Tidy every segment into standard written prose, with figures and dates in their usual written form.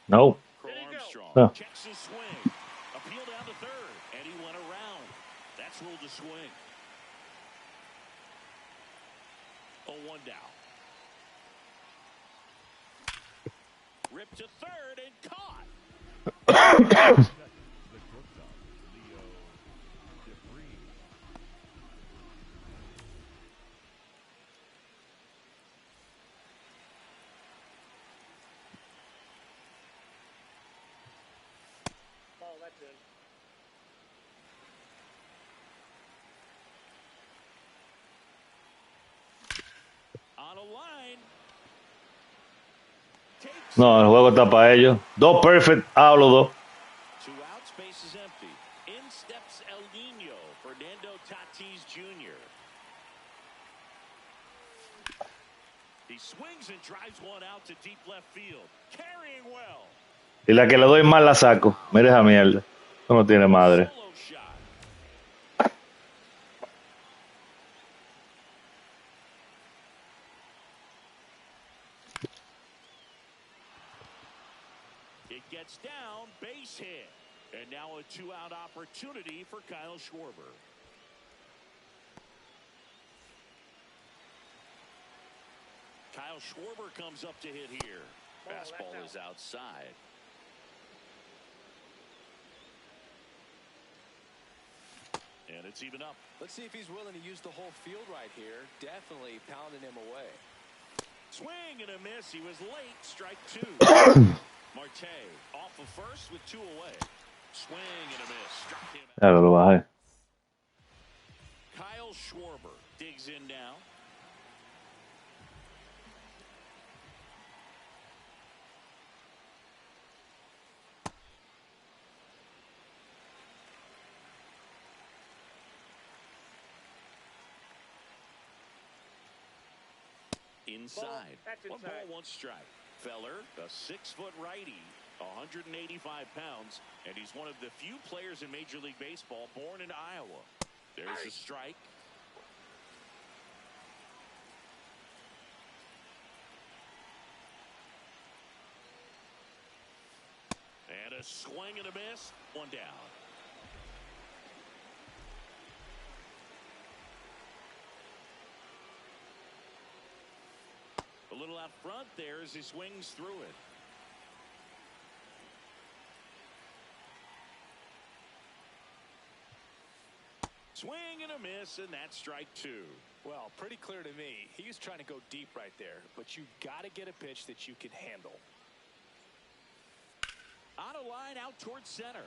No. Crow Armstrong No. checks his swing. Appeal down to third, and he went around. That's ruled a swing. 0-1 down. Ripped to third and caught. Oh, that's it. On a line. No, el juego está para ellos. Dos perfect a los dos. 2 outs, base is empty. In steps El Nino, Fernando Tatis Jr. He swings and drives one out to deep left field. Carrying well. Y la que le doy mal la saco. Mira esa mierda. Eso no tiene madre. Solo shot. It gets down, base hit. And now a 2-out opportunity for Kyle Schwarber. Kyle Schwarber comes up to hit here. Fastball is outside. And it's even up. Let's see if he's willing to use the whole field right here. Definitely pounding him away. Swing and a miss. He was late. Strike 2. Marte off of first with 2 away. Swing and a miss. Struck him out. Ya lo bajé. Kyle Schwarber digs in now. Inside. One ball, one strike. Feller, a 6-foot righty, 185 pounds, and he's one of the few players in Major League Baseball born in Iowa. There's a strike. And a swing and a miss. 1 down. A little out front there as he swings through it. Swing and a miss, and that's strike 2. Well, pretty clear to me. He was trying to go deep right there, but you've got to get a pitch that you can handle. On a line out towards center.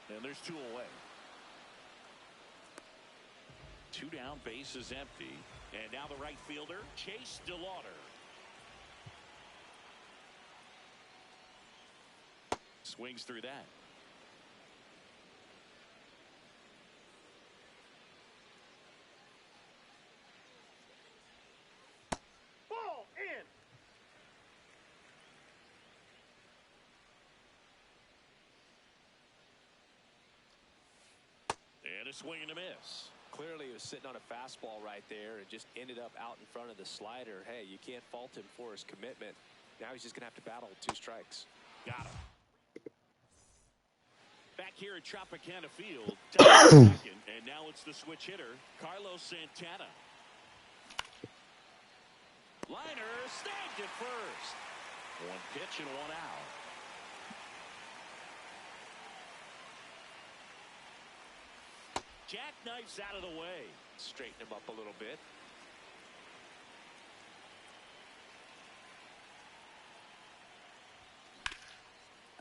And there's 2 away. 2 down, base is empty. And now the right fielder, Chase DeLauder. Swings through that. Ball in. And a swing and a miss. Clearly he was sitting on a fastball right there and just ended up out in front of the slider. Hey, you can't fault him for his commitment. Now he's just going to have to battle 2 strikes. Got him. Back here at Tropicana Field, second, and now it's the switch hitter, Carlos Santana. Liner snagged at first. 1 pitch and 1 out. Jackknifes out of the way. Straighten him up a little bit.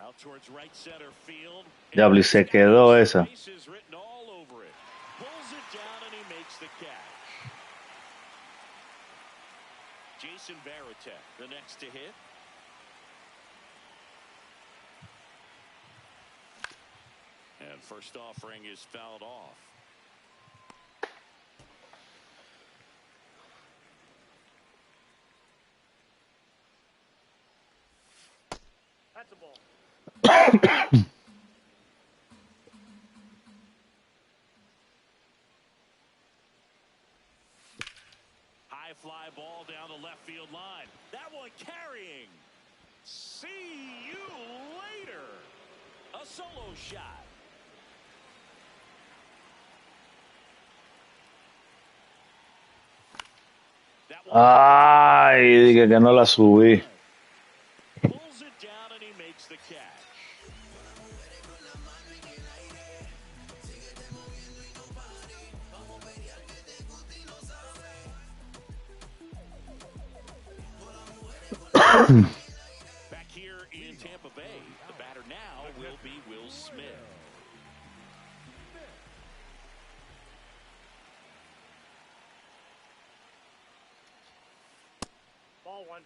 Out towards right center field. Diablo, y se quedó esa. Bases written all over it. Pulls it down and he makes the catch. Jason Varitek, the next to hit. And first offering is fouled off. That's a ball. High fly ball down the left field line. That one carrying. See you later. A solo shot. Ay, dije que no la subí. Pulls it down and he makes the catch. Back here in Tampa Bay, the batter now will be Will Smith. Ball one.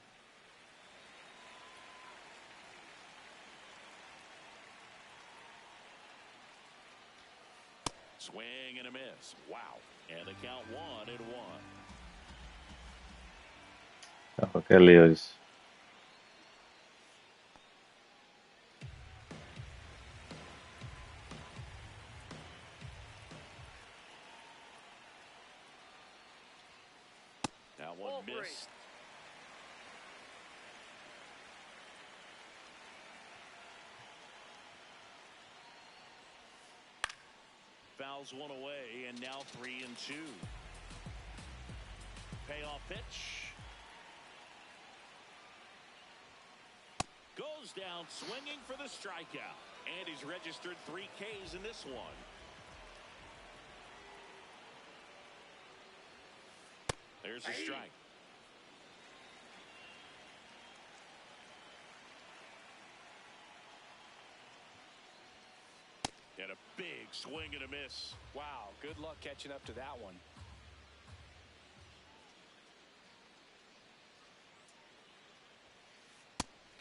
Swing and a miss. Wow. And the count 1-1. Oh, qué lío es. That Ball one three. missed. Fouls one away, and now 3-2. Payoff pitch. Goes down swinging for the strikeout. And he's registered 3 Ks in this one. There's a strike. And a big swing and a miss. Wow, good luck catching up to that one.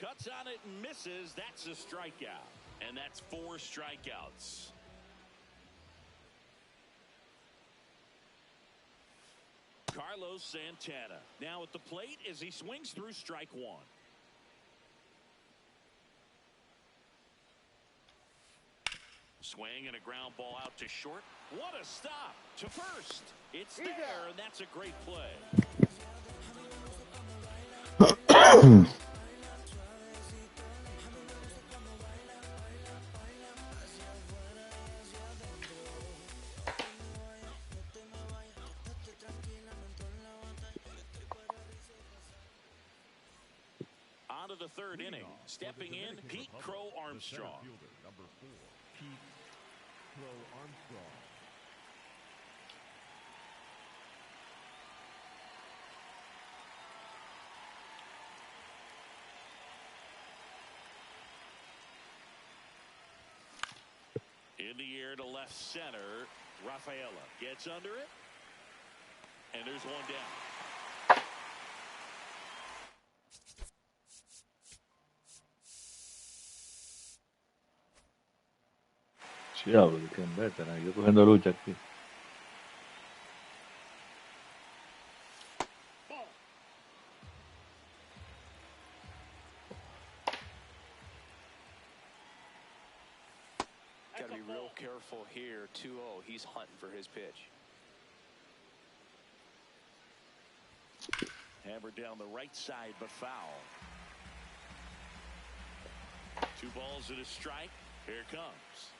Cuts on it and misses. That's a strikeout. And that's 4 strikeouts. Carlos Santana now at the plate as he swings through strike 1. Swing and a ground ball out to short. What a stop to first. It's there, and that's a great play. On to the 3rd inning. Stepping in, Pete Crow Armstrong. Number 4, Pete Crow Armstrong. In the air to left center. Rafaela gets under it. And there's one down. Diablo, que veteran. Yo cogiendo lucha aquí. Ball. Got to be real careful here. 2-0. He's hunting for his pitch. Hammered down the right side, but foul. 2 balls and a strike. Here it comes.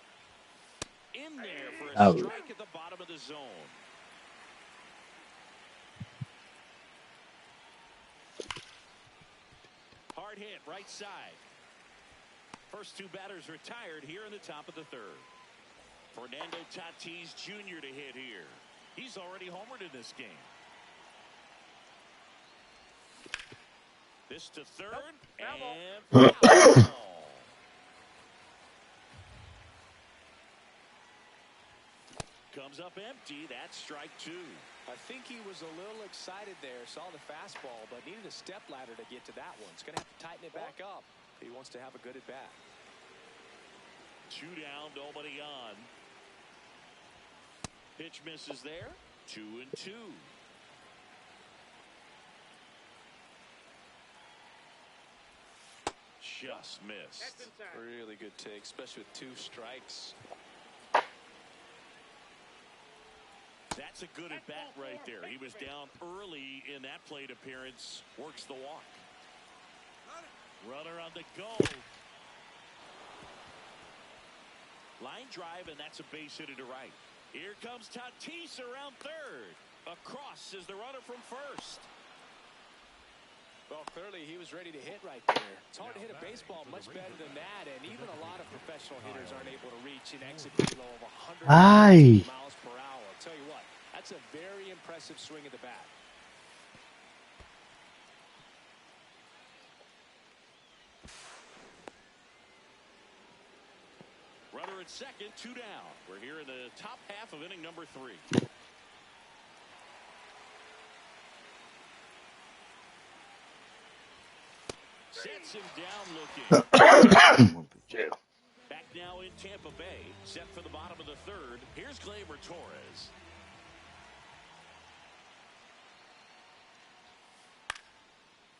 In there for a Out. strike at the bottom of the zone. Hard hit, right side. First 2 batters retired here in the top of the 3rd. Fernando Tatis Jr. to hit here. He's already homered in this game. This to 3rd, and foul. Comes up empty. That's strike 2. I think he was a little excited there, saw the fastball, but needed a step ladder to get to that one. He's going to have to tighten it back up if he wants to have a good at-bat. 2 down, nobody on. Pitch misses there. 2-2. Just missed. That's inside. Really good take, especially with 2 strikes. That's a good at bat right there. He was down early in that plate appearance. Works the walk. Runner on the go. Line drive, and that's a base hit to right. Here comes Tatis around third. Across is the runner from first. Well, clearly he was ready to hit right there. It's hard to hit a baseball much better than that, and even a lot of professional hitters aren't able to reach an exit velo of 100 miles per hour. I'll tell you what, that's a very impressive swing of the bat. Runner at second, 2 down. We're here in the top half of inning number 3. Sets him down looking. Back now in Tampa Bay, set for the bottom of the third. Here's Gleyber Torres.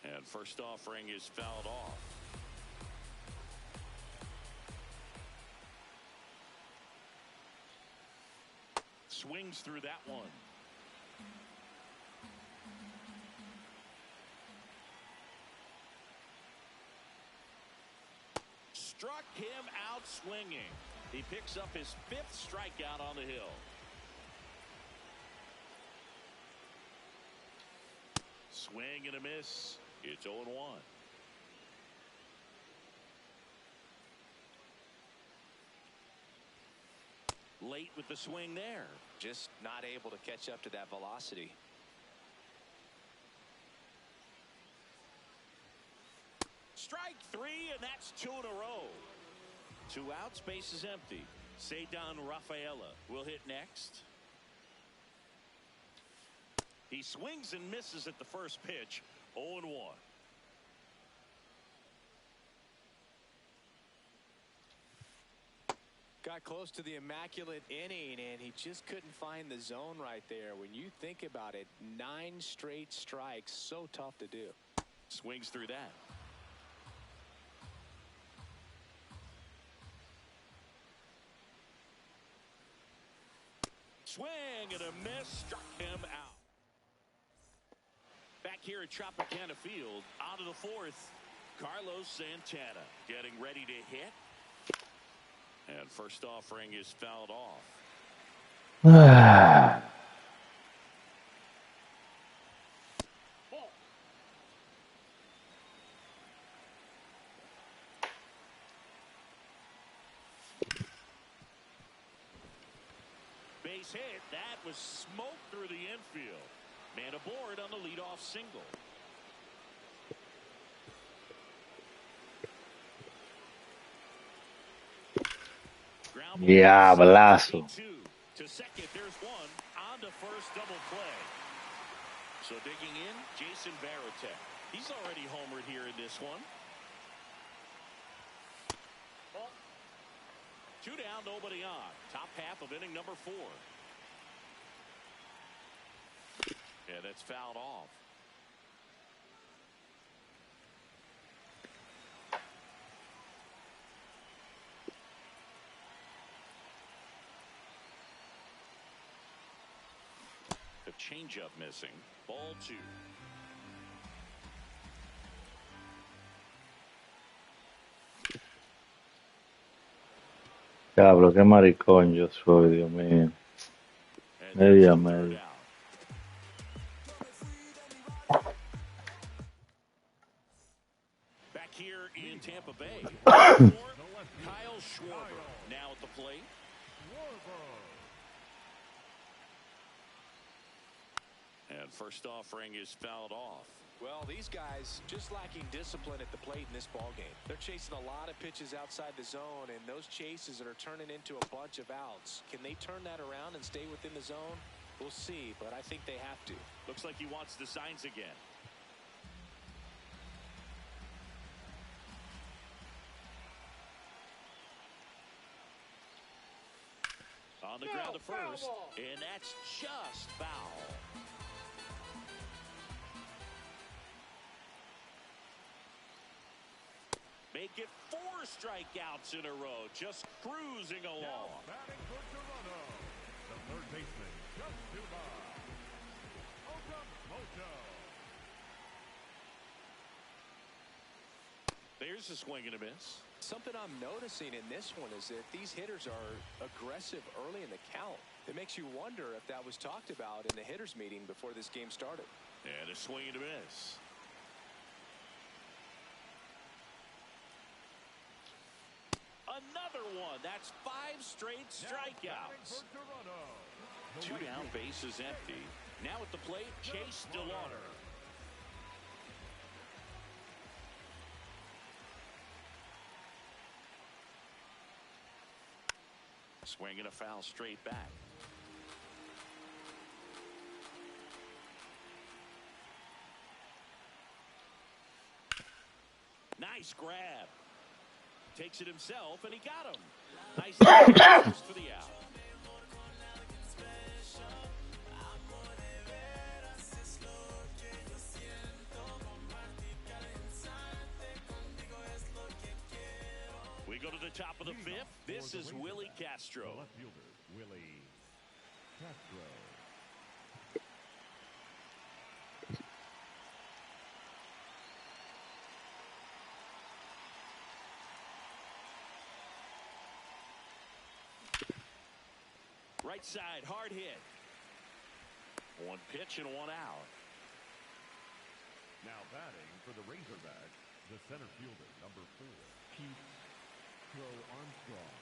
And first offering is fouled off. Swings through that one. Struck him out swinging. He picks up his 5th strikeout on the hill. Swing and a miss. It's 0-1. Late with the swing there. Just not able to catch up to that velocity. Strike 3, and that's 2 in a row. 2 outs, base is empty. Ceddanne Rafaela will hit next. He swings and misses at the first pitch. 0-1. Got close to the immaculate inning, and he just couldn't find the zone right there. When you think about it, 9 straight strikes, so tough to do. Swings through that. Swing and a miss, struck him out. Back here at Tropicana Field, out of the 4th, Carlos Santana getting ready to hit. And first offering is fouled off. Ball. Base hit. That was smoked through the infield. Man aboard on the leadoff single. Diablazo. To second, there's one. On to first, double play. So digging in, Jason Varitek. He's already homered here in this one. Ball. 2 down, nobody on. Top half of inning number 4. Yeah, that's fouled off. The changeup missing. Ball 2. Diablo, qué maricón yo soy, Dios mío. Media, media. Back here in Tampa Bay. Kyle Schwarber now at the plate. And first offering is fouled off. Well, these guys just lacking discipline at the plate in this ballgame. They're chasing a lot of pitches outside the zone, and those chases are turning into a bunch of outs. Can they turn that around and stay within the zone? We'll see, but I think they have to. Looks like he wants the signs again. On the ground to first, and that's just foul. Make it 4 strikeouts in a row, just cruising along. Now batting for Toronto, the third baseman, just to Okamoto. There's a swing and a miss. Something I'm noticing in this one is that these hitters are aggressive early in the count. It makes you wonder if that was talked about in the hitters meeting before this game started. And a swing and a miss. Another one. That's 5 straight strikeouts. For Toronto, the 2 right down, fielder. bases empty. Now at the plate, Chase DeLauder. Swinging a foul straight back. Nice grab. Takes it himself, and he got him. Nice just for the out. We go to the top of the 5th. This is Willie Castro. The left fielder, Willie Castro. Right side, hard hit. 1 pitch and 1 out. Now batting for the Razorbacks, the center fielder, number 4, Keith Crow Armstrong.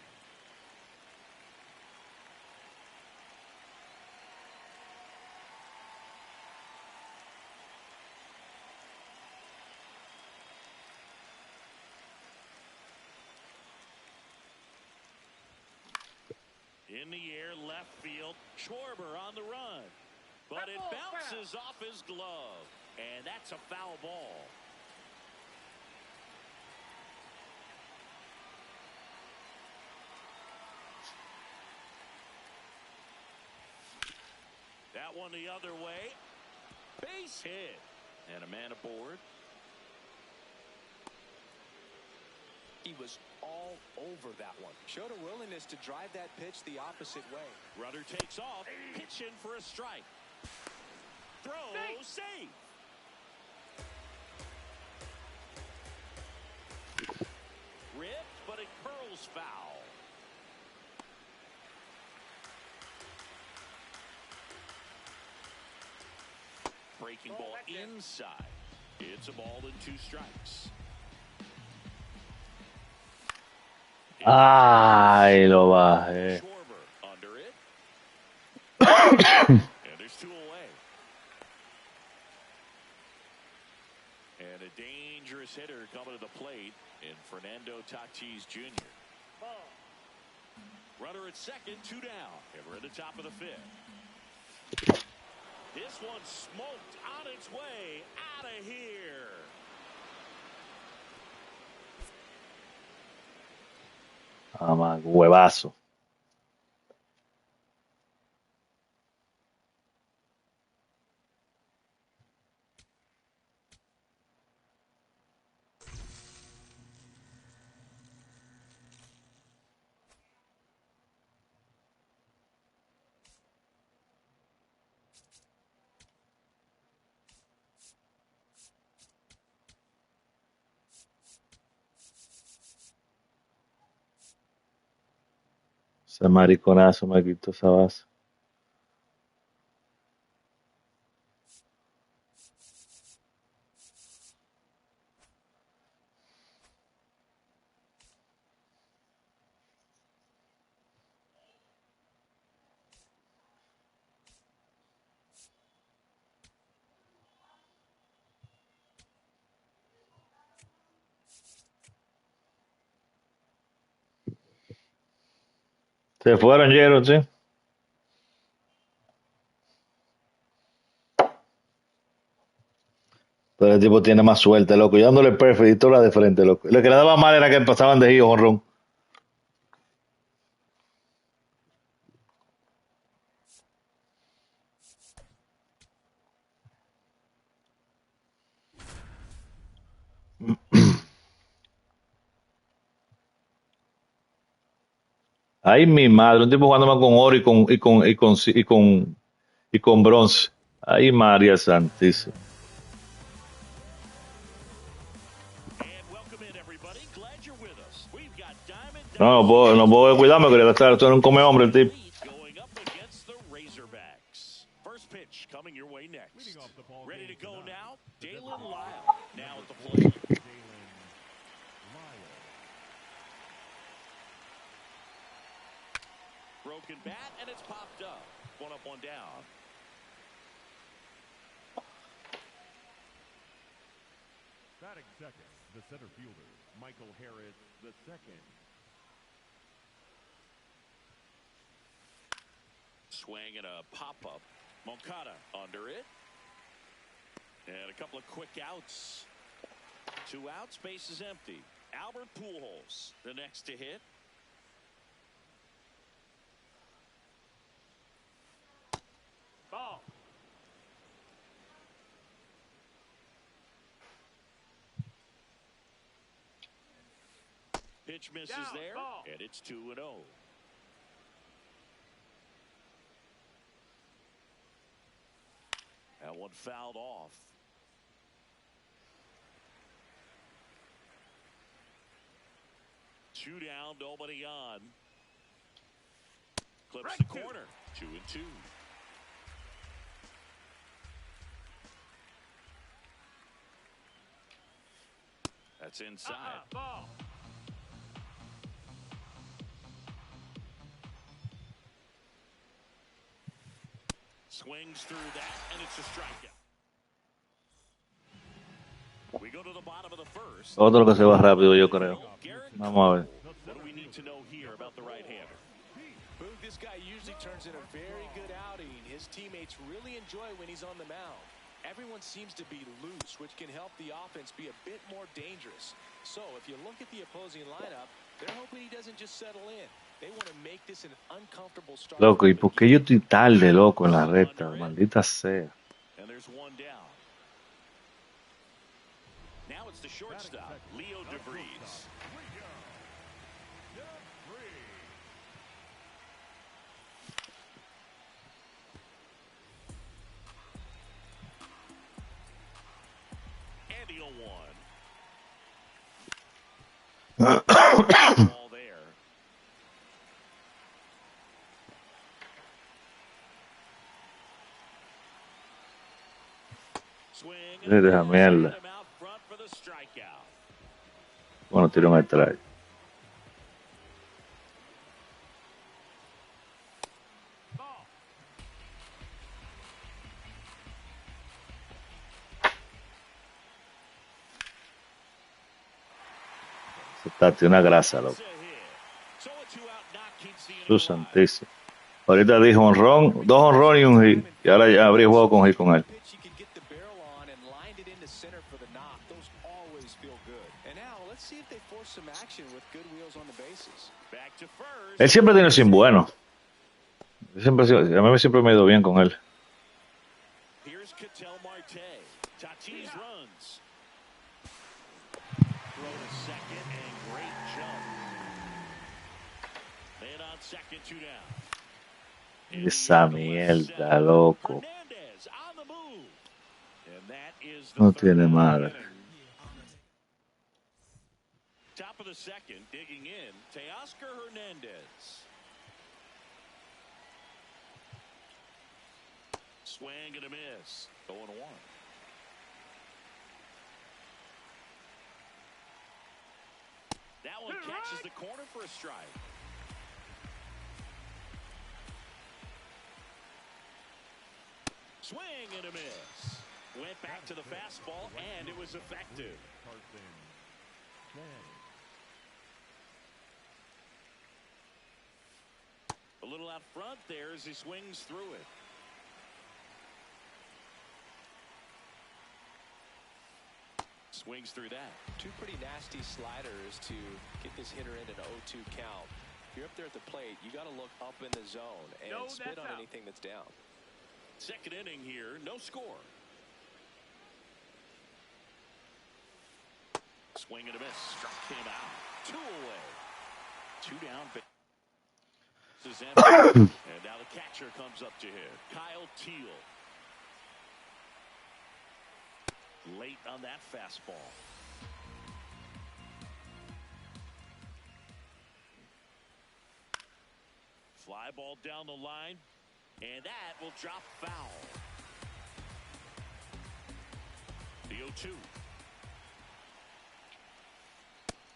In the air, left field. Schwarber on the run. But it bounces off his glove. And that's a foul ball. That one the other way. Base hit. And a man aboard. He was all over that one. Showed a willingness to drive that pitch the opposite way. Runner takes off. Pitch in for a strike. Throw safe. Ripped, but it curls foul. Breaking ball inside. It's a ball and 2 strikes. Ay, lo bajé. Schwarber under it. And there's 2 away. And a dangerous hitter coming to the plate in Fernando Tatis Jr. Runner at second, 2 down. And we're at the top of the 5th. This one smoked on its way out of here. Mamá, huevazo. Ese mariconazo me quitó esa base. Se fueron, Jero, sí. Pero el tipo tiene más suerte, loco. Yo dándole perfect y toda la de frente, loco. Lo que le daba mal era que pasaban de giro, jonrón. Ay, mi madre, un tipo jugando más con oro y con bronce. Ay, María Santísima. And welcome in, everybody. No puedo cuidarme, quería estar esto en un come hombre el tipo. Going up against the Razorbacks. First pitch coming your way next. Leading off the ball Ready to game go tonight, now. the Dalen Denver Lyle Broncos. now at the plate. Dalen Lyle. Broken bat, and it's popped up. One up, one down. Batting second, the center fielder, Michael Harris, the second. Swing and a pop-up. Moncada under it. And a couple of quick outs. 2 outs, base is empty. Albert Pujols, the next to hit. Ball. Pitch misses Down, there, ball. and it's 2-0. That one fouled off. Two down, nobody on. Clips Right the to. corner. 2-2. That's inside. Ball. Swings through that, and it's a strikeout. We go to the bottom of the first. Otro que se va rápido, yo creo. Garrett Vamos a ver. Cole. What do we need to know here about the right-hander? Boog, this guy usually turns in a very good outing. His teammates really enjoy when he's on the mound. Everyone seems to be loose, which can help the offense be a bit more dangerous. So if you look at the opposing lineup, they're hoping he doesn't just settle in. They want to make this an uncomfortable start. Loco, ¿y por qué yo estoy tarde, loco, en la recta? Maldita sea. And there's one down. Now it's the shortstop, Leo DeVries. And the 0-1. Ball there. Swing and Deja mierda. him out front for the strikeout. Bueno, tiro un strike. Ball. Se está tiene una grasa, loco. It's a hit. So a 2-out knock keeps the inning Su alive. santísimo. Ahorita dijo honrón, 2 honrones y un hit. Y ahora ya habría jugado con hit con él. Pitch you could get the barrel on and lined it into center for the knock. Those always feel good. And now let's see if they force some action with good wheels on the bases. Back to first. Él siempre tiene sin bueno. A mí siempre me ha ido bien con él. Here's Ketel Marte. Tatis runs. Throw to second and great jump. And on second, 2 down. Esa mierda, loco. Hernandez on the move. And that is the No third tiene out of the madre. inning. Top of the second, digging in, Teoscar Hernandez. Swing and a miss. 0-1. That one catches the corner for a strike. Swing and a miss. Went back to the fastball, and it was effective. Carson Chen. A little out front there as he swings through it. Swings through that. Two pretty nasty sliders to get this hitter in an 0-2 count. If you're up there at the plate, you got to look up in the zone and No, spit that's on out. anything that's down. Second inning here, no score. Swing and a miss. Struck him out. 2 away. 2 down. This is empty. And now the catcher comes up to hit. Kyle Teal. Late on that fastball. Fly ball down the line, and that will drop foul. The 0-2.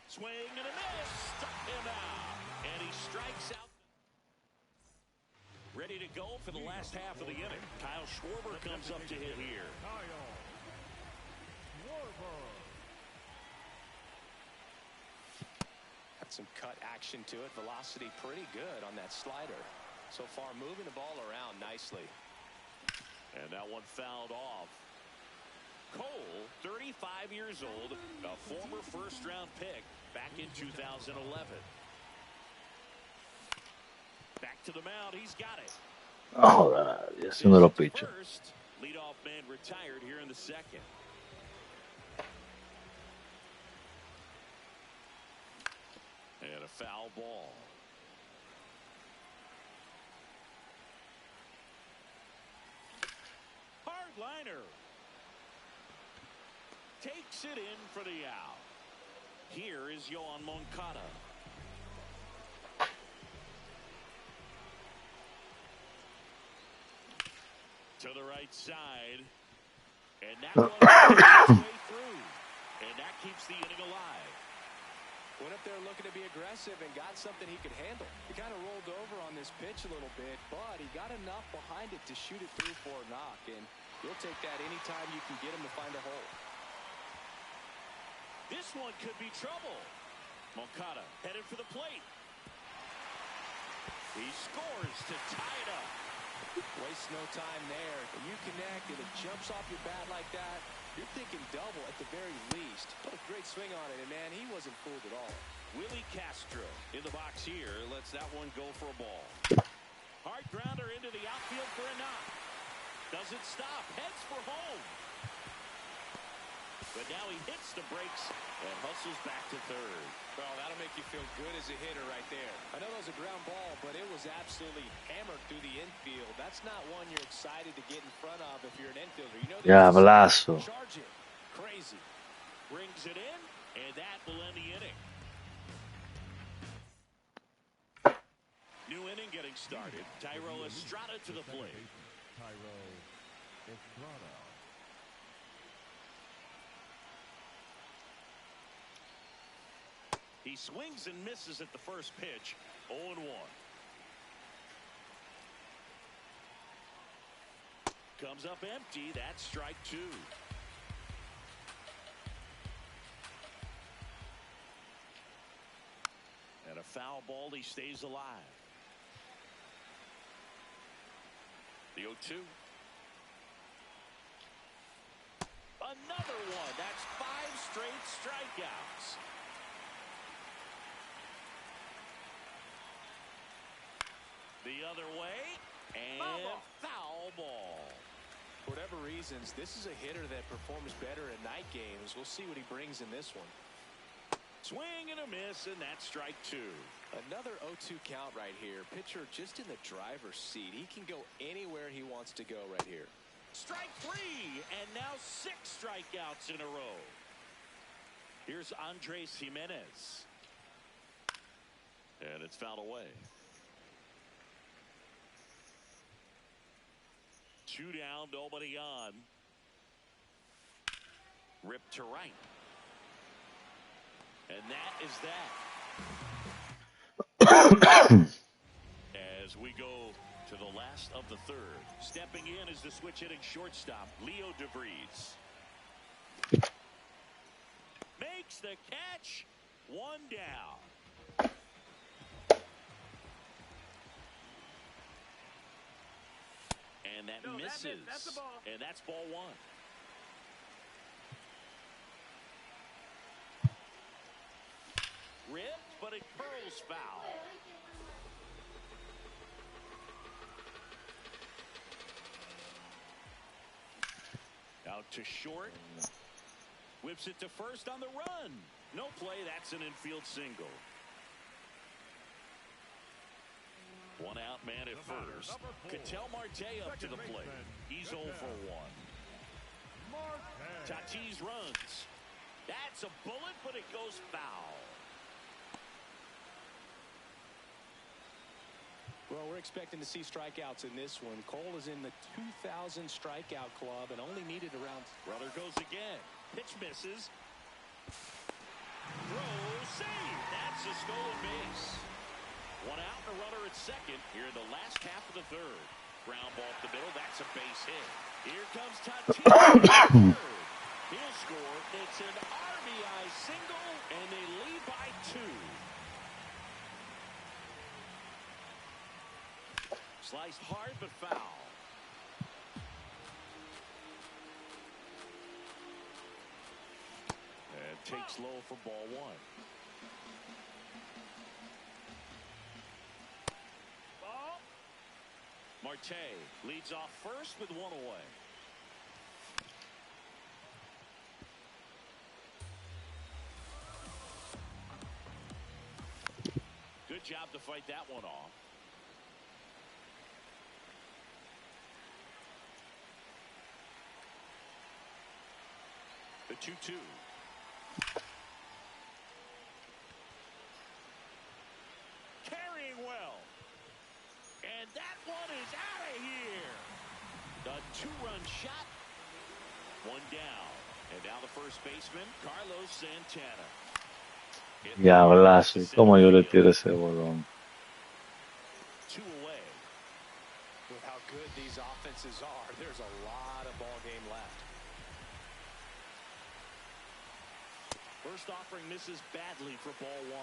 Swing and a miss. Struck him out. And he strikes out. Ready to go for the last half of the inning. Kyle Schwarber comes up to hit here. Kyle Schwarber. Got some cut action to it. Velocity pretty good on that slider. So far moving the ball around nicely. And that one fouled off. Cole, 35 years old, a former first-round pick back in 2011. Back to the mound. He's got it. All right. Yes, un little pitcher. First, leadoff man retired here in the second. And a foul ball. Hard liner. Takes it in for the out. Here is Yoan Moncada. To the right side. And that one goes way through. And that keeps the inning alive. Went up there looking to be aggressive and got something he could handle. He kind of rolled over on this pitch a little bit, but he got enough behind it to shoot it through for a knock. And you'll take that anytime you can get him to find a hole. This one could be trouble. Moncada headed for the plate. He scores to tie it up. Waste no time there. When you connect and it jumps off your bat like that, you're thinking double at the very least. What a great swing on it, and man, he wasn't fooled at all. Willie Castro in the box here lets that one go for a ball. Hard grounder into the outfield for a knock. Doesn't stop, heads for home. But now he hits the brakes and hustles back to third. Well, that'll make you feel good as a hitter right there. I know that was a ground ball, but it was absolutely hammered through the infield. That's not one you're excited to get in front of if you're an infielder. You know, Diablazo. Charge it. Crazy. Brings it in, and that will end the inning. New inning getting started. Thairo Estrada to the plate. Thairo Estrada. He swings and misses at the first pitch. 0-1. Comes up empty. That's strike two. And a foul ball. He stays alive. The 0-2. Another one. That's 5 straight strikeouts. The other way, and foul ball. For whatever reasons, this is a hitter that performs better in night games. We'll see what he brings in this one. Swing and a miss, and that's strike two. Another 0-2 count right here. Pitcher just in the driver's seat. He can go anywhere he wants to go right here. Strike three, and now 6 strikeouts in a row. Here's Andres Gimenez. And it's fouled away. 2 down, nobody on. Ripped to right. And that is that. As we go to the last of the third. Stepping in is the switch hitting shortstop, Leo DeVries. Makes the catch. 1 down. And that misses. That's the ball. And that's ball 1. Ripped, but it curls foul. Out to short. Whips it to first on the run. No play. That's an infield single. 1 out, man at first. Ketel Marte up to the plate. He's 0 for 1. Tatis runs. That's a bullet, but it goes foul. Well, we're expecting to see strikeouts in this one. Cole is in the 2,000 strikeout club and only needed around. Runner goes again. Pitch misses. Throw, save. That's a stolen base. One out and a runner at second here in the last half of the third. Ground ball up the middle. That's a base hit. Here comes Tatis. He'll score. It's an RBI single, and they lead by 2. Sliced hard but foul. And takes low for ball 1. Ball. Marte leads off first with 1 away. Good job to fight that one off. The 2-2. Carrying well. And that one is out of here. The 2-run shot. 1 down. And now the first baseman, Carlos Santana. Diablazo, ¿y cómo yo le tiro ese bolón? 2 away. With how good these offenses are, there's a lot of ball game left. First offering misses badly for ball 1.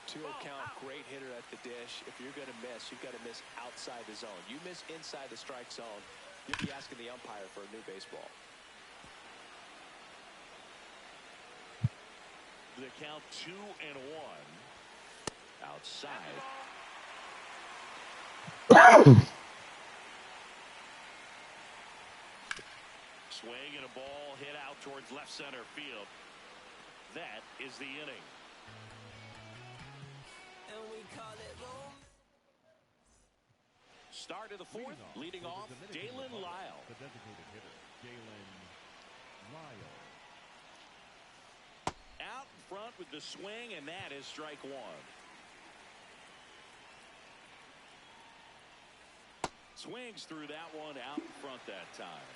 Two count, great hitter at the dish. If you're going to miss, you've got to miss outside the zone. You miss inside the strike zone, you'll be asking the umpire for a new baseball. The count 2-1. Outside. Swing and a ball hit out towards left center field. That is the inning. And we call it boom. Start of the 4th, leading off, Dalen Lyle. The designated hitter, Dalen Lyle. Out in front with the swing, and that is strike 1. Swings through that one out in front that time.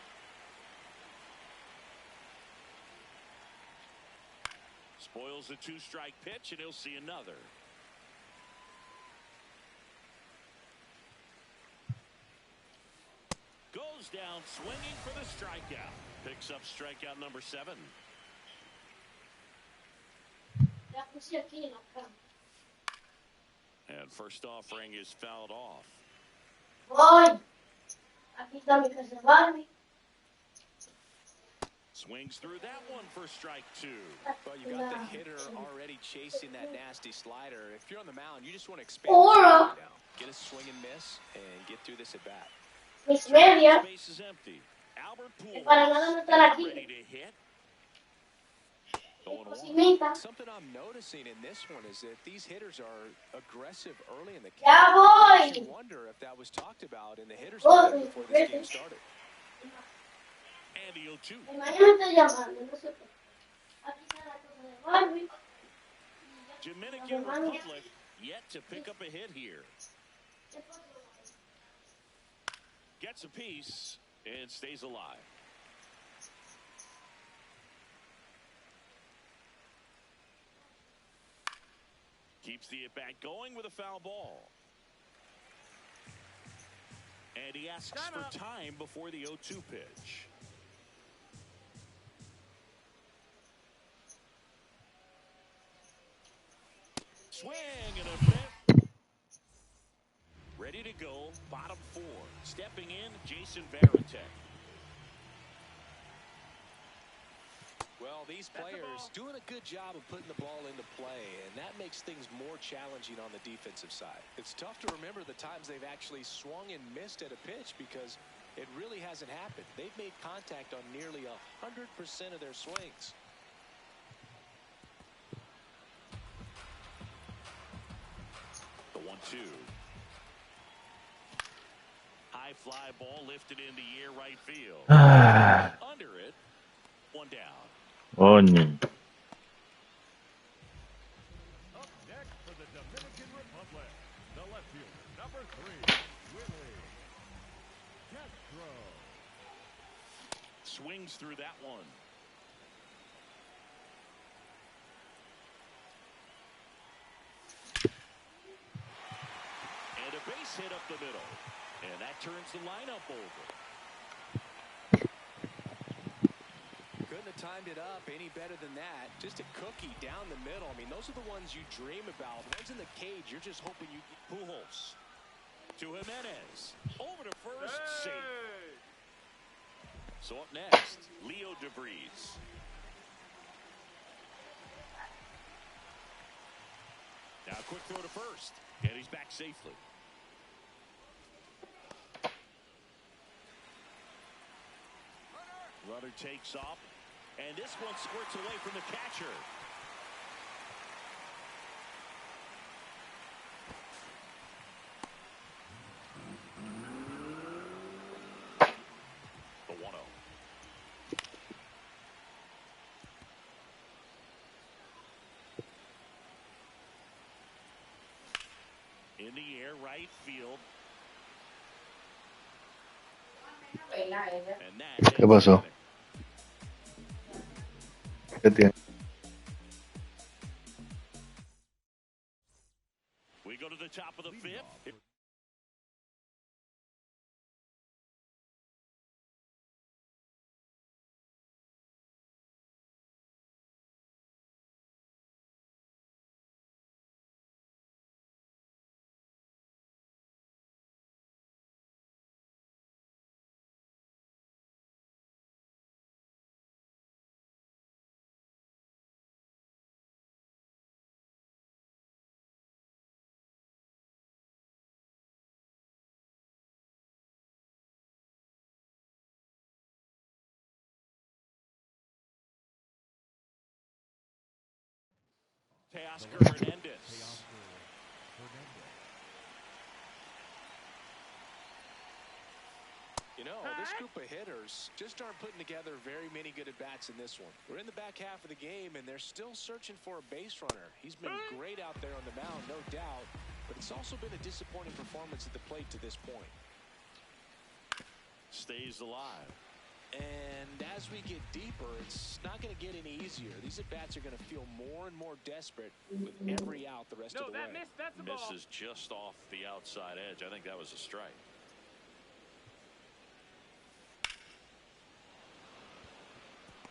Spoils the 2-strike pitch, and he'll see another. Goes down swinging for the strikeout. Picks up strikeout number 7. And first offering is fouled off. Swings through that one for strike 2. Well, you got the hitter already chasing that nasty slider. If you're on the mound, you just want to expand the now. Get a swing and miss and get through this at bat. Space is empty. Albert Pujols ready to hit. Something I'm noticing in this one is that these hitters are aggressive early in the game. Ya You wonder if that was talked about in the hitters meeting before this game started. And the 0-2. Dominican Republic yet to pick up a hit here. Gets a piece and stays alive. Keeps the at-bat going with a foul ball. And he asks for time before the 0-2 pitch. Swing and a miss. Ready to go, bottom 4. Stepping in, Jason Varitek. Well, these players doing a good job of putting the ball into play, and that makes things more challenging on the defensive side. It's tough to remember the times they've actually swung and missed at a pitch because it really hasn't happened. They've made contact on nearly 100% of their swings. The 1-2. High fly ball lifted in the air right field. Under it. 1 down. Coño. Number 3, Willie Castro. Swings through that one. And a base hit up the middle. And that turns the lineup over. Couldn't have timed it up any better than that. Just a cookie down the middle. I mean, those are the ones you dream about. Ones in the cage, you're just hoping you get. Pujols to Jimenez. Over to first. Safe. So up next, Leo DeVries. Now a quick throw to first. And he's back safely. Runner takes off. And this one squirts away from the catcher. The 1-0. In the air, right field. And that ¿Qué pasó? ¿Qué tiene? We go to the top of the Leading fifth. off. Teoscar Hernandez. You know, this group of hitters just aren't putting together very many good at-bats in this one. We're in the back half of the game, and they're still searching for a base runner. He's been great out there on the mound, no doubt, but it's also been a disappointing performance at the plate to this point. Stays alive. And as we get deeper, it's not going to get any easier. These at-bats are going to feel more and more desperate with every out the rest of the way. That's a ball. Misses just off the outside edge. I think that was a strike.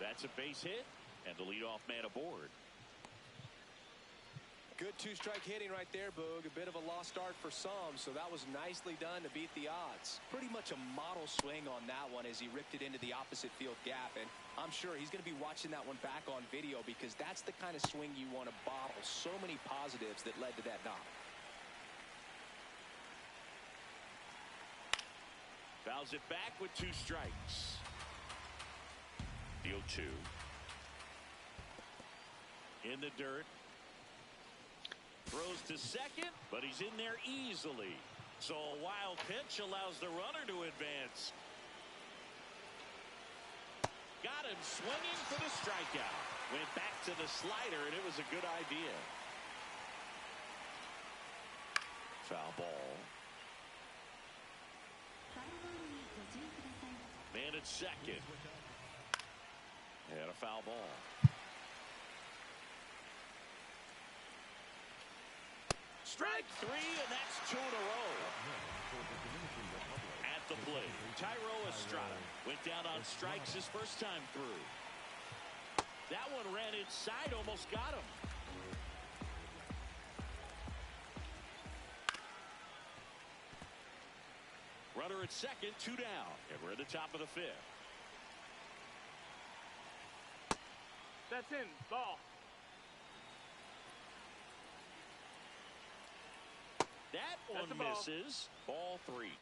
That's a base hit, and the leadoff man aboard. Good two-strike hitting right there, Boog. A bit of a lost start for some, so that was nicely done to beat the odds. Pretty much a model swing on that one as he ripped it into the opposite field gap, and I'm sure he's going to be watching that one back on video because that's the kind of swing you want to bottle. So many positives that led to that knock. Fouls it back with 2 strikes. The 0-2. In the dirt. Throws to second, but he's in there easily. So a wild pitch allows the runner to advance. Got him swinging for the strikeout. Went back to the slider, and it was a good idea. Foul ball. Man at second. And a foul ball. Strike 3, and that's 2 in a row. At the plate, Thairo Estrada went down on strikes his first time through. That one ran inside, almost got him. Runner at second, 2 down, and we're at the top of the 5th. That's in. Ball. That That's a one ball. misses. Ball 3.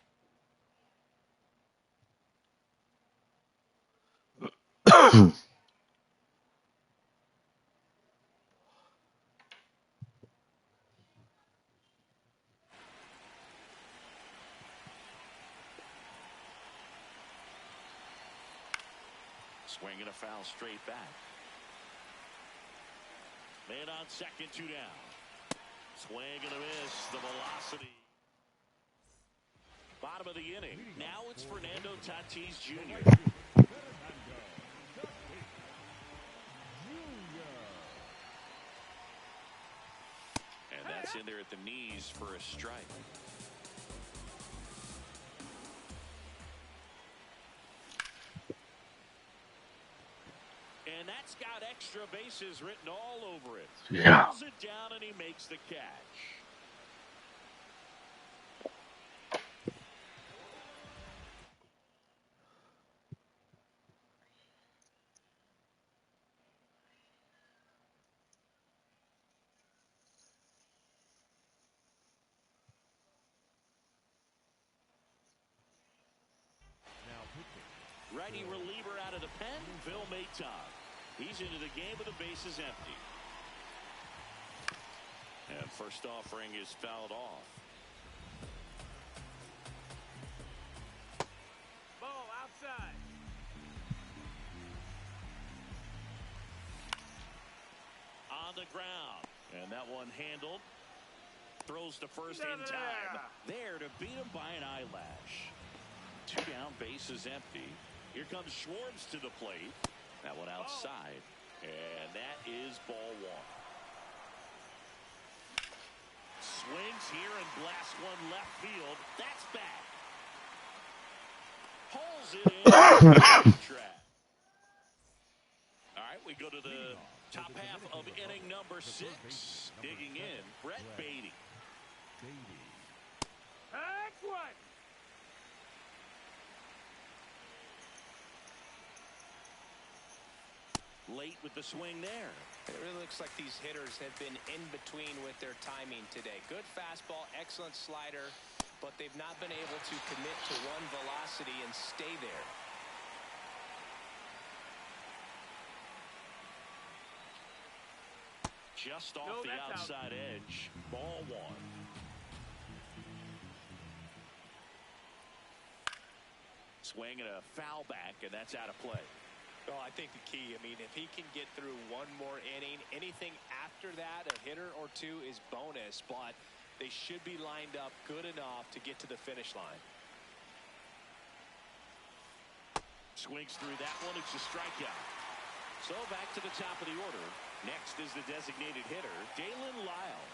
Swinging a foul straight back. Man on second, 2 down. Swing and a miss. The velocity. Bottom of the inning. Now it's Fernando Tatis Jr. And that's in there at the knees for a strike. And that's got extra bases written all over it. Yeah. Pulls it down and he makes the catch. Righty reliever out of the pen, Phil Maton. He's into the game with the bases empty. And first offering is fouled off. Ball outside. On the ground. And that one handled. Throws to first in time. There to beat him by an eyelash. 2 down, bases empty. Here comes Schwartz to the plate. That one outside. And that is ball 1. Swings here and blasts one left field. That's back. Pulls it in. Track. All right, we go to the top half of inning number 6. Digging in, Brett Baty. Heck one. Late with the swing there. It really looks like these hitters have been in between with their timing today. Good fastball, excellent slider, but they've not been able to commit to one velocity and stay there. Just off the outside edge. Ball 1. Swing and a foul back, and that's out of play. Well, I think the key, if he can get through one more inning, anything after that, a hitter or two is bonus, but they should be lined up good enough to get to the finish line. Swings through that one. It's a strikeout. So back to the top of the order. Next is the designated hitter, Dalen Lyle.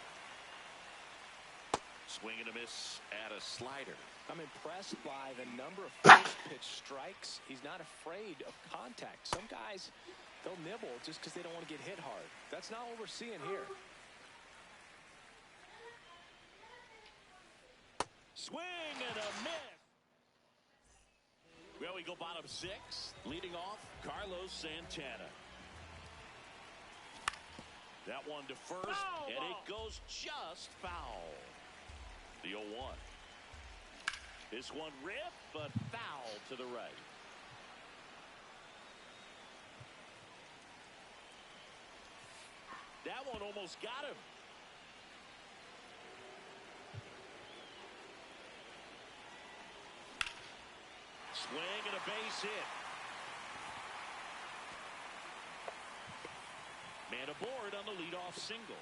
Swing and a miss at a slider. I'm impressed by the number of first pitch strikes. He's not afraid of contact. Some guys, they'll nibble just because they don't want to get hit hard. That's not what we're seeing here. Swing and a miss. Well, we go bottom 6. Leading off, Carlos Santana. That one to first, and it goes just foul. The 0-1. This one ripped, but foul to the right. That one almost got him. Swing and a base hit. Man aboard on the leadoff single.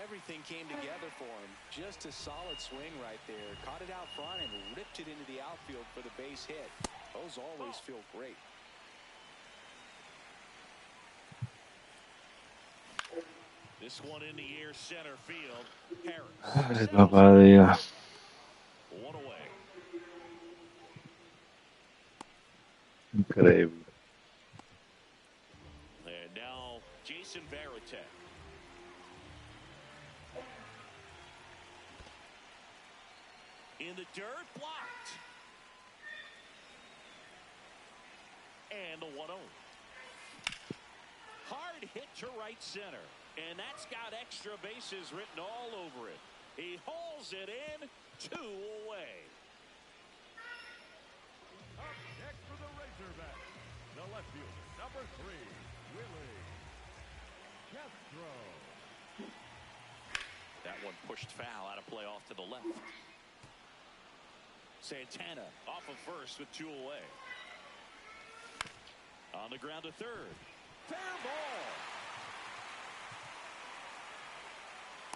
Everything came together for him. Just a solid swing right there. Caught it out front and ripped it into the outfield for the base hit. Those always feel great. This one in the air, center field. Harris. Ay, papá Dios. 1 away. Increíble. And now Jason Varitek. In the dirt, blocked. And the 1-0. Hard hit to right center. And that's got extra bases written all over it. He hauls it in, 2 away. Up next for the Razorbacks, the left fielder, number 3, Willie Castro. That one pushed foul out of play off to the left. Santana off of first with 2 away. On the ground to third. Fair ball.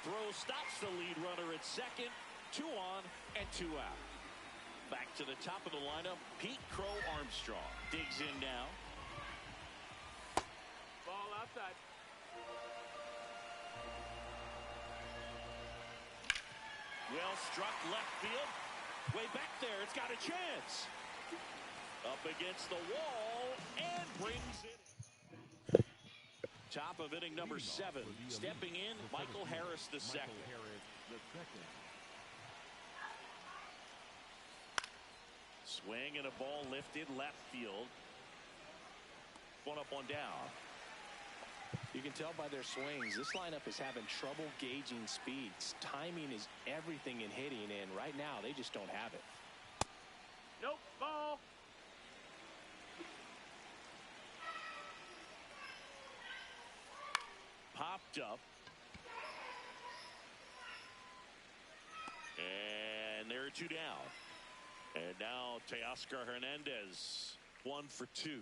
Throw stops the lead runner at second. 2 on and 2 out. Back to the top of the lineup, Pete Crow Armstrong digs in now. Ball outside. Well struck left field. Way back there. It's got a chance. Up against the wall and brings it. Top of inning number 7. Stepping in, Michael Harris II. Swing and a ball lifted left field. One up, one down. You can tell by their swings, this lineup is having trouble gauging speeds. Timing is everything in hitting, and right now they just don't have it. Nope. Ball. Popped up. And there are 2 down. And now Teoscar Hernandez, 1 for 2.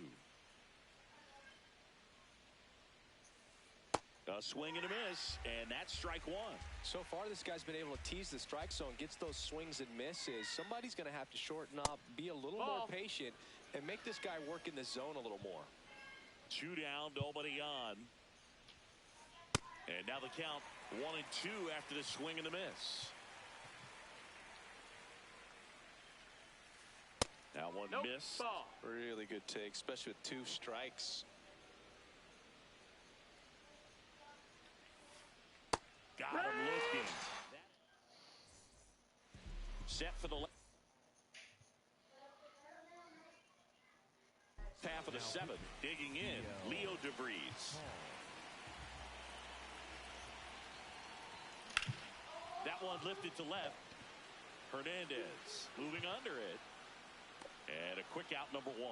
A swing and a miss, and that's strike 1. So far, this guy's been able to tease the strike zone, gets those swings and misses. Somebody's going to have to shorten up, be a little more patient, and make this guy work in the zone a little more. 2 down, nobody on. And now the count 1-2 after the swing and the miss. Now one miss. Ball. Really good take, especially with 2 strikes. Got him looking. Set for the left half of the 7th. Digging in, Leo DeVries. That one lifted to left. Hernandez moving under it. And a quick out, number 1.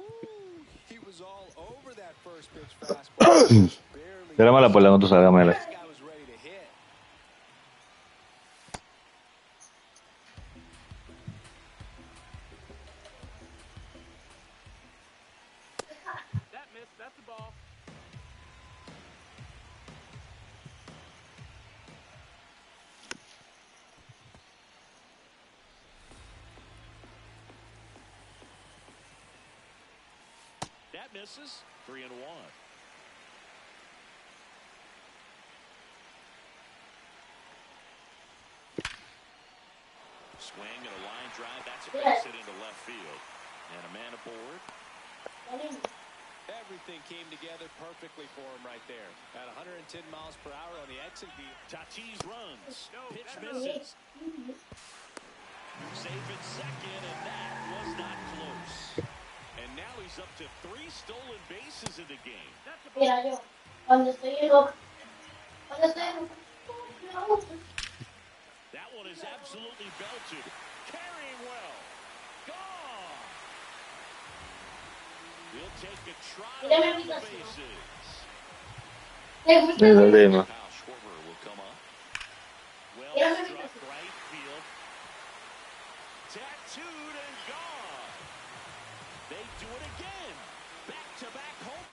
Ooh, he was all over that first pitch fastball. Tírame la puerta cuando tú salgas, Mele. This guy was ready to hit. That missed. That's the ball. That misses. 3-1. Swing and a line drive. That's a base hit into left field. And a man aboard. Everything came together perfectly for him right there. At 110 miles per hour on the exit. Tatis runs. Pitch misses. Safe at second, and that was not close. And now he's up to 3 stolen bases in the game. Mira, yo, cuando estoy en lo... That one is absolutely belted. Carrying well. Gone. He'll take a trot around the bases. Dime. Kyle Schwarber will come up. Well struck right field. Tattooed and gone. They do it again. Back-to-back home.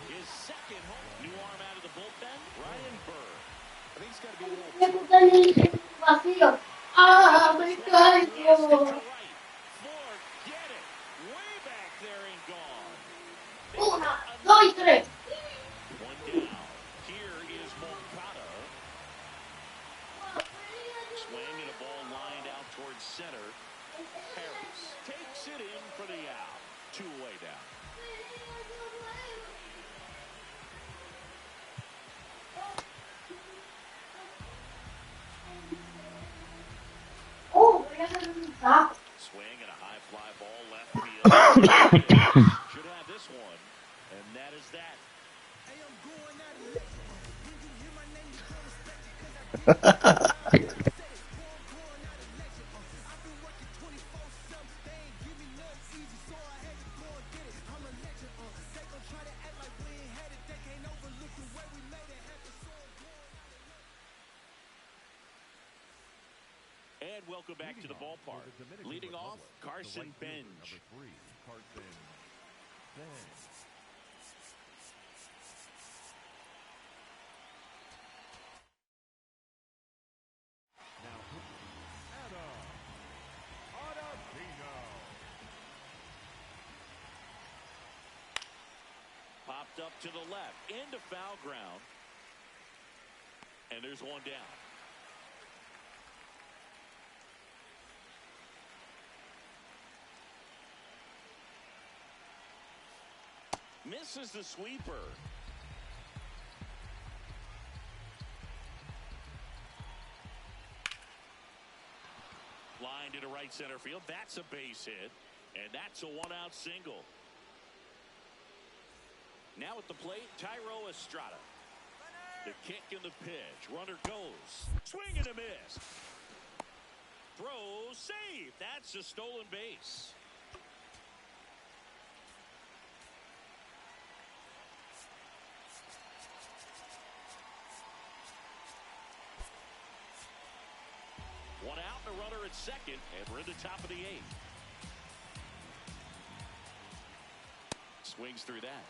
His second home. New arm out of the bullpen. Ryan Burr. I think he's got to be a little... Vacío. ¡Ah, me To caigo! right. Ford, get it. Way back there and gone. 1, 2, 3. 1 down. Here is Moncada. Swing and a ball lined out towards center. Harris takes it in for the out. 2 away down. Oh, voy a hacer un taco. Swing and a high fly ball left field. Should have this one. And that is that. And welcome back to the ballpark. Leading off, Carson Bench. Number 3, Carson Bench. popped up to the left into foul ground. And there's one down. Misses the sweeper. Line to right center field. That's a base hit. And that's a one-out single. Now at the plate, Thairo Estrada. The kick and the pitch. Runner goes. Swing and a miss. Throw, save. That's a stolen base. One out and a runner at second, and we're in the top of the eighth. Swings through that.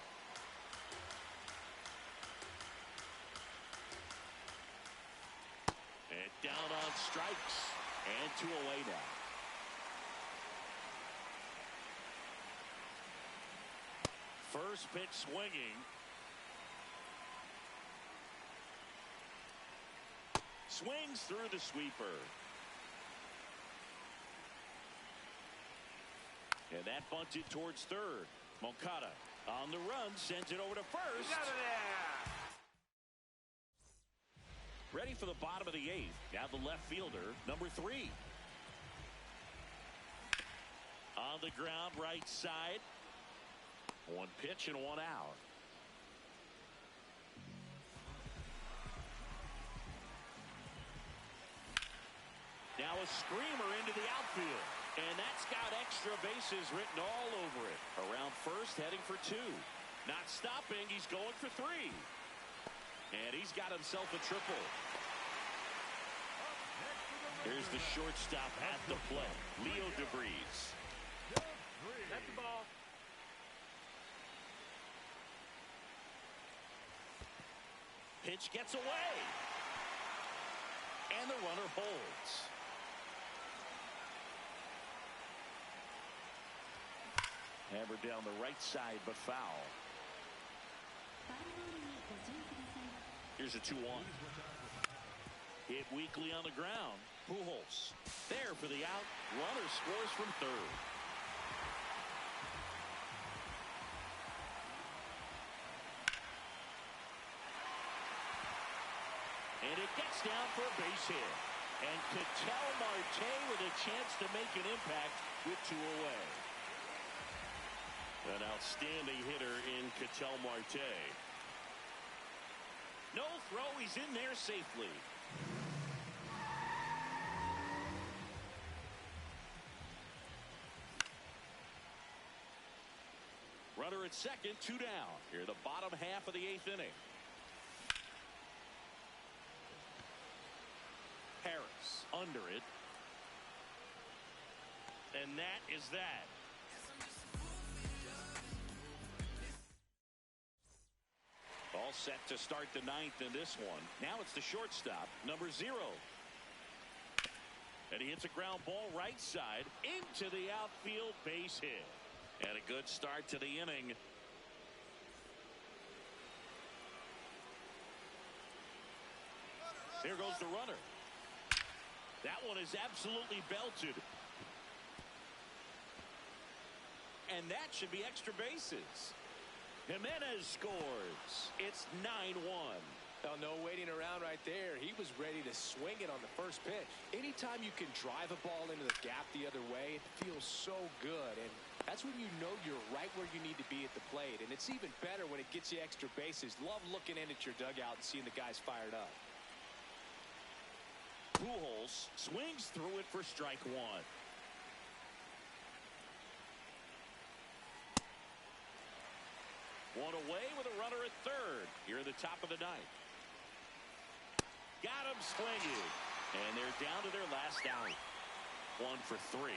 And down on strikes. And 2 away now. First pitch swinging. Swings through the sweeper. And that bunted towards third. Moncada on the run, sends it over to first. Get out of there! Ready for the bottom of the eighth. Now the left fielder, number 3. On the ground, right side. One pitch and one out. Now a screamer into the outfield. And that's got extra bases written all over it. Around first, heading for 2. Not stopping, he's going for 3. And he's got himself a triple. Here's the shortstop at the plate, Leo DeVries. That's the ball. Pitch gets away. And the runner holds. Hammered down the right side, but foul. Here's a 2-1. Hit weakly on the ground. Pujols there for the out. Runner scores from third. And it gets down for a base hit. And Ketel Marte with a chance to make an impact with 2 away. An outstanding hitter in Ketel Marte. No throw, he's in there safely. Runner at second, 2 down. Here the bottom half of the 8th inning. Harris under it. And that is that. All set to start the 9th in this one. Now it's the shortstop, number 0. And he hits a ground ball right side into the outfield, base hit. And a good start to the inning. Here goes the runner. That one is absolutely belted. And that should be extra bases. Jimenez scores. It's 9-1. Well, no waiting around right there. He was ready to swing it on the first pitch. Anytime you can drive a ball into the gap the other way, it feels so good. And that's when you know you're right where you need to be at the plate. And it's even better when it gets you extra bases. Love looking in at your dugout and seeing the guys fired up. Pujols swings through it for strike 1. One away with a runner at third. Here at the top of the 9th. Got him swinging. And they're down to their last out. 1 for 3.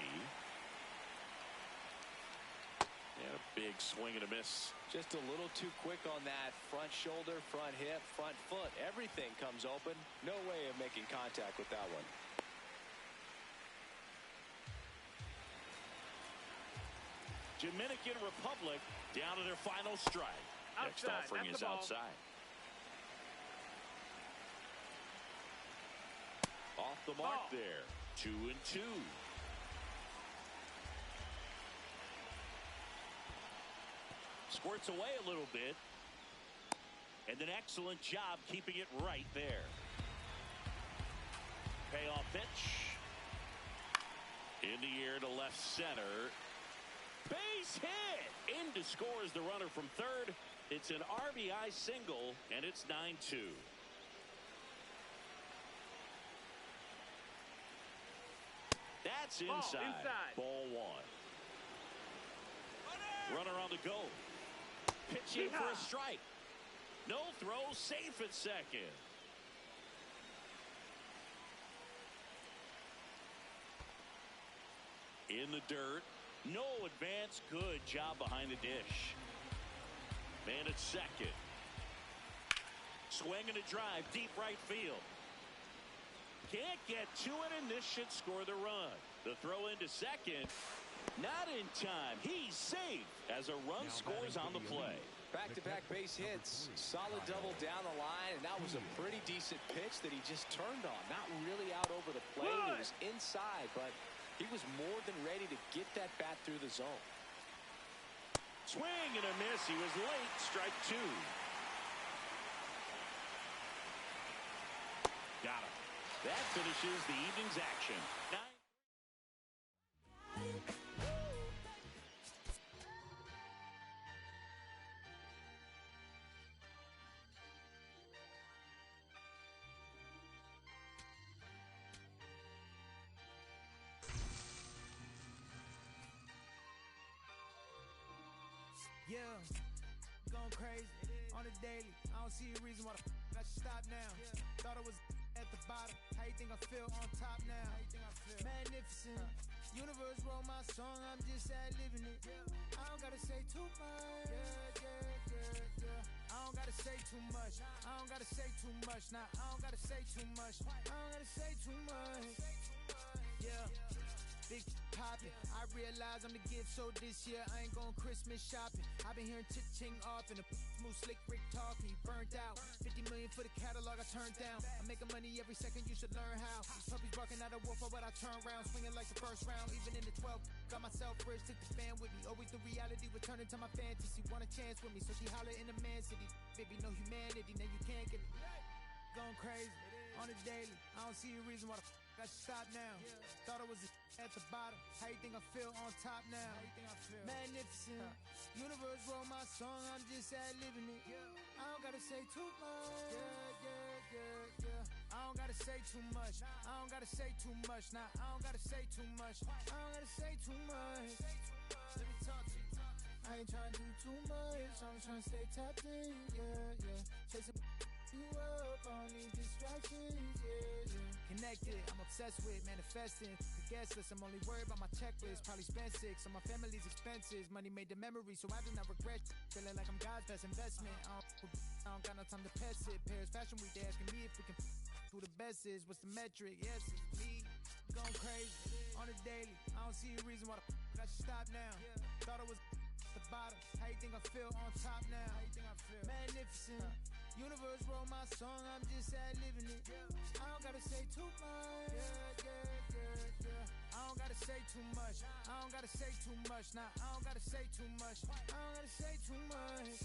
And a big swing and a miss. Just a little too quick on that front shoulder, front hip, front foot. Everything comes open. No way of making contact with that one. Dominican Republic down to their final strike. Next offering is outside. Off the mark there. 2-2. Squirts away a little bit. And an excellent job keeping it right there. Payoff pitch. In the air to left center. Base hit! In to score is the runner from third. It's an RBI single, and it's 9-2. That's inside. Ball one. Runner on the go. Pitching for a strike. No throw, safe at second. In the dirt. No advance. Good job behind the dish. Man at second. Swing and a drive. Deep right field. Can't get to it, and this should score the run. The throw into second. Not in time. He's safe as a run scores on the play. Back-to-back base hits. Solid double down the line, and that was a pretty decent pitch that he just turned on. Not really out over the plate. It was inside, but he was more than ready to get that bat through the zone. Swing and a miss. He was late. Strike two. Got him. That finishes the evening's action. Yeah, going crazy on the daily. I don't see a reason why I should stop now. Thought I was at the bottom. How you think I feel on top now? Magnificent. Universe wrote my song. I'm just ad-libbing it. I don't gotta say too much. I don't gotta say too much. I don't gotta say too much. Nah, I don't gotta say too much. I don't gotta say too much. Yeah. Big poppin', I realize I'm the gift, so this year I ain't going Christmas shopping. I've been hearing ching off and a smooth slick Rick talking. Burnt out, 50 million for the catalog I turned down. I'm making money every second, you should learn how. These puppies barking at a wolf, but I turn round, swinging like the first round. Even in the 12th, got myself rich, took the fan with me. Always the reality would turn into my fantasy. Want a chance with me, so she holler in the man city. Baby, no humanity, now you can't get it. Going crazy on the daily. I don't see a reason why I should stop now. Thought I was at the bottom. How you think I feel on top now? Magnificent. Universe wrote my song. I'm just ad-libbing it. I don't gotta say too much. I don't gotta say too much. I don't gotta say too much. Nah, I don't gotta say too much. I don't gotta say too much. Let me talk to you. I ain't trying to do too much. I'm trying to stay tapped in. Chasing you up on these distractions, Connected, I'm obsessed with manifesting. The guest list, I'm only worried about my checklist. Probably spent 6 on my family's expenses. Money made the memory, so I do not regret. Feeling like I'm God's best investment. I don't got no time to pass it. Paris Fashion Week, they asking me if we can who the best is. What's the metric? Yes, it's me. Going crazy on the daily. I don't see a reason why I should stop now. Thought I was the bottom. How you think I feel on top now? Magnificent. Universe wrote my song. I'm just ad-libbing it. I don't gotta say too much. I don't gotta say too much. I don't gotta say too much. Nah, I don't gotta say too much. I don't gotta say too much.